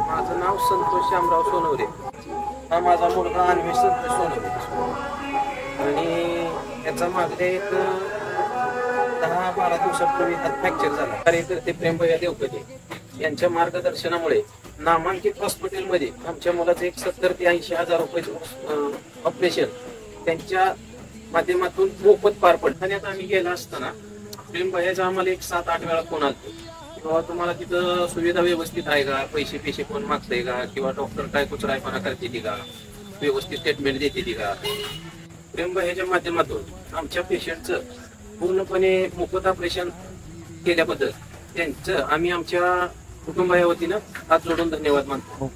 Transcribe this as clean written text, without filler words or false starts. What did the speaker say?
माझं नाव संतोष शामराव सोनवरे. हा माझा मुलगा अन्वेष संतोष सोनवरे आणि याचा मागल्या एक 10-12 दिवसापूर्वी हात फ्रॅक्चर झाला. कार्यकर्ते प्रेमभैया देवकते यांच्या मार्गदर्शनामुळे नामांकित हॉस्पिटलमध्ये आमच्या मुलाचं एक 70 ते 80 हजार रुपयाचं ऑपरेशन त्यांच्या माध्यमातून मोफत पार पडलं. ठाण्यात आम्ही गेला असताना प्रेमभैयाचा आम्हाला एक 7-8 वेळा फोन आला किंवा तुम्हाला तिथं सुविधा व्यवस्थित आहे का, पैसे कोण मागतंय का, किंवा डॉक्टर काय कुचरायपणा करते का, व्यवस्थित ट्रीटमेंट देते का. प्रेमभैयाच्या माध्यमातून आमच्या पेशंटचं पूर्णपणे मोफत ऑपरेशन केल्याबद्दल त्यांचं आम्ही आमच्या कुटुंबाच्या वतीनं हात जोडून धन्यवाद मानतो.